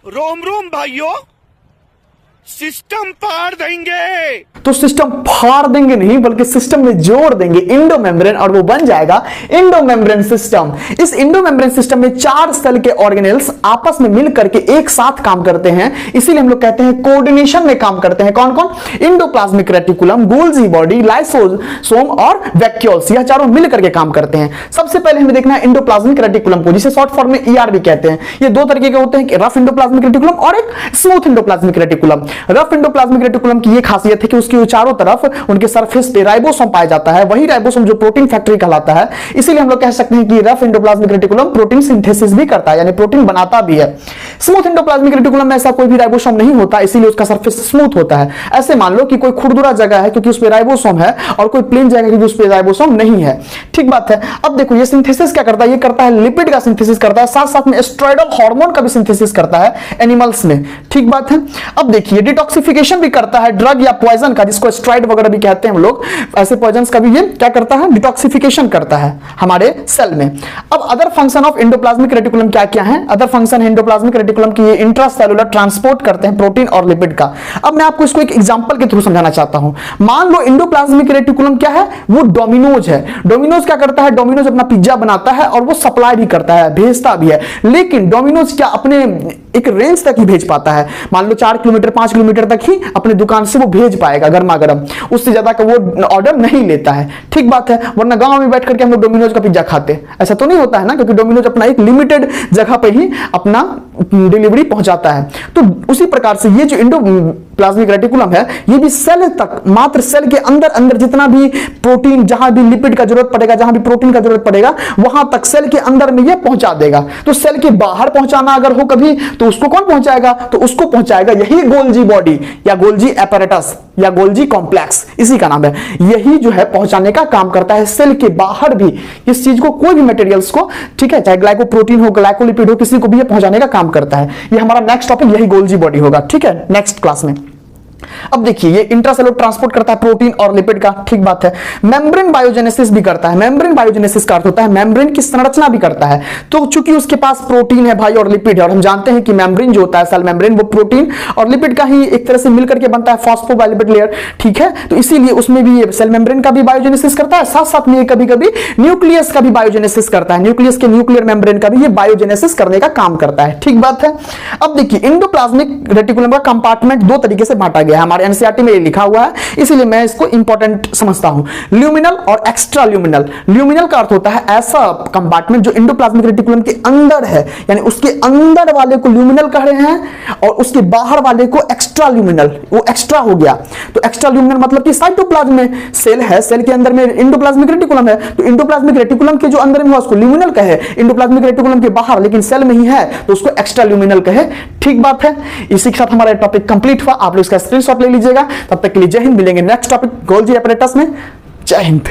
रोम रोम भाइयों, सिस्टम फाड़ देंगे। तो सिस्टम फाड़ देंगे नहीं, बल्कि सिस्टम में जोड़ देंगे इंडो मेम्ब्रेन, और वो बन जाएगा इंडो मेम्ब्रेन सिस्टम। इस इंडो मेम्ब्रेन सिस्टम में 4 सेल के ऑर्गेनेल्स आपस में मिल करके एक साथ काम करते हैं, इसीलिए हम लोग कहते हैं कोऑर्डिनेशन में काम करते हैं। कौन कौन? Endoplasmic reticulum, Golgi body, lysosome और वैक्यूल्स, यह चारों मिल करके काम करते हैं। सबसे पहले हमें देखना है इंडोप्लाज्मिक रेटिकुलम को, जिसे शॉर्ट फॉर्म में ईआर भी कहते हैं। ये दो तरीके के होते हैं, रफ इंडोप्लाज्मिक रेटिकुलम और एक smooth endoplasmic reticulum. Rough endoplasmic reticulum की यह खासियत है कि उसके चारों तरफ उनके सरफेस पे राइबोसोम पाया जाता है, वही राइबोसोम जो प्रोटीन फैक्ट्री कहलाता है। इसीलिए हम लोग कह सकते हैं कि rough endoplasmic reticulum protein synthesis भी करता है, यानी प्रोटीन बनाता भी है। स्मूथ इंडोप्लाज्मिक रेटिकुलम में ऐसा कोई भी राइबोसोम नहीं होता, इसीलिए उसका सरफेस स्मूथ होता है। ऐसे मान लो कि कोई खुरदुरा जगह है क्योंकि उस पे राइबोसोम है, और कोई प्लेन जगह क्योंकि उस पे राइबोसोम नहीं है। ठीक बात है। अब देखो ये सिंथेसिस क्या करता है? ये करता है लिपिड का सिंथेसिस करता है, साथ साथ में स्टेरॉयडल हार्मोन का भी सिंथेसिस करता है एनिमल्स में। ठीक बात है। अब देखिए डिटॉक्सिफिकेशन भी करता है ड्रग या पॉइजन का, जिसको स्टेरॉइड वगैरह भी कहते हैं हम लोग, ऐसे पॉइजन्स का भी ये क्या करता है? डिटॉक्सिफिकेशन करता है हमारे सेल में। अब other function of endoplasmic reticulum क्या क्या है? अदर फंक्शन है इंडोप्लाज्मिक रेटिकुलम की, ये इंट्रासेलुलर ट्रांसपोर्ट करते हैं प्रोटीन और लिपिड का। अब मैं आपको इसको एक एग्जांपल के थ्रू समझाना चाहता हूं। मान लो इंडोप्लाज्मिक रेटिकुलम क्या है? वो डोमिनोज है। डोमिनोज क्या करता है? डोमिनोज अपना पिज्जा बनाता है और वो सप्लाई भी करता है, भेजता भी है। लेकिन डोमिनोज क्या अपने एक रेंज तक ही भेज पाता है। मान लो 4 किलोमीटर 5 किलोमीटर तक ही अपने दुकान से वो भेज पाएगा गर्मा गर्म, उससे ज्यादा का वो ऑर्डर नहीं लेता है। ठीक बात है। वरना गांव में बैठ करके हम लोग डोमिनोज का पिज्जा खाते, ऐसा तो नहीं होता है ना, क्योंकि डोमिनोज अपना एक लिमिटेड जगह पे ही अपना डिलीवरी पहुंचाता है। तो उसी प्रकार से ये जो इंडोप्लाज्मिक रेटिकुलम है, ये भी सेल तक, मात्र सेल के अंदर अंदर जितना भी प्रोटीन, जहां भी लिपिड का जरूरत पड़ेगा, जहां भी प्रोटीन का जरूरत पड़ेगा, वहां तक सेल के अंदर में ये पहुंचा देगा। तो सेल के बाहर पहुंचाना अगर हो कभी, तो उसको कौन पहुंचाएगा? तो उसको पहुंचाएगा यही गोल्जी बॉडी या गोल्जी एपैरेटस या गोल्जी कॉम्प्लेक्स, इसी का नाम है। यही जो है पहुंचाने का काम करता है सेल के बाहर भी इस चीज को, कोई भी मटेरियल्स को, ठीक है, चाहे ग्लाइकोप्रोटीन हो, ग्लाइकोलिपिड हो, किसी को भी ये पहुंचाने का काम करता है। ये हमारा नेक्स्ट टॉपिक यही गोल्जी बॉडी होगा, ठीक है, नेक्स्ट क्लास में। अब देखिए ये इंट्रासेलुलर ट्रांसपोर्ट करता है प्रोटीन और लिपिड का। ठीक बात है। मेम्ब्रेन बायोजेनेसिस भी करता है। मेम्ब्रेन बायोजेनेसिस का अर्थ होता है मेम्ब्रेन की संरचना भी करता है। तो चूंकि उसके पास प्रोटीन है भाई और लिपिड है, और हम जानते हैं कि मेम्ब्रेन जो होता है सेल मेम्ब्रेन, वो प्रोटीन और लिपिड का ही एक तरह से मिलकर के बनता है, फॉस्फोबाइलिपिड लेयर। ठीक है। तो इसीलिए उसमें भी ये सेल मेम्ब्रेन का भी बायोजेनेसिस करता है, साथ साथ में कभी कभी न्यूक्लियस का भी बायोजेनेसिस करता है। न्यूक्लियस के न्यूक्लियर मेम्ब्रेन का भी ये बायोजेनेसिस करने का काम करता है। ठीक बात है। अब देखिए इंडोप्लाज्मिक रेटिकुलम का कंपार्टमेंट 2 तरीके से बांटा गया है, हमारे एनसीईआरटी में लिखा हुआ है, इसीलिए मैं इसको इंपॉर्टेंट समझता हूं। ल्यूमिनल और एक्स्ट्रा ल्यूमिनल। ल्यूमिनल का अर्थ होता है ऐसा कंपार्टमेंट जो इंडोप्लाज्मिक रेटिकुलम के अंदर है, यानी उसके अंदर वाले को ल्यूमिनल कह रहे हैं, और उसके बाहर वाले को एक्स्ट्रा ल्यूमिनल, वो एक्स्ट्रा हो गया। तो एक्स्ट्रा ल्यूमिनल मतलब कि साइटोप्लाज्म में सेल है, सेल के अंदर में इंडोप्लाज्मिक रेटिकुलम है, तो इंडोप्लाज्मिक रेटिकुलम के जो अंदर में हुआ उसको ल्यूमिनल कहे, इंडोप्लाज्मिक रेटिकुलम के बाहर लेकिन सेल में ही है तो उसको एक्स्ट्रा ल्यूमिनल कहे। ठीक बात है। इसी के साथ हमारा टॉपिक कंप्लीट हुआ। आप लोग इसका स्क्रीनशॉट ले लीजिएगा। तब तक के लिए जय हिंद। मिलेंगे नेक्स्ट टॉपिक गोल्जी एपैरेटस में। जय हिंद।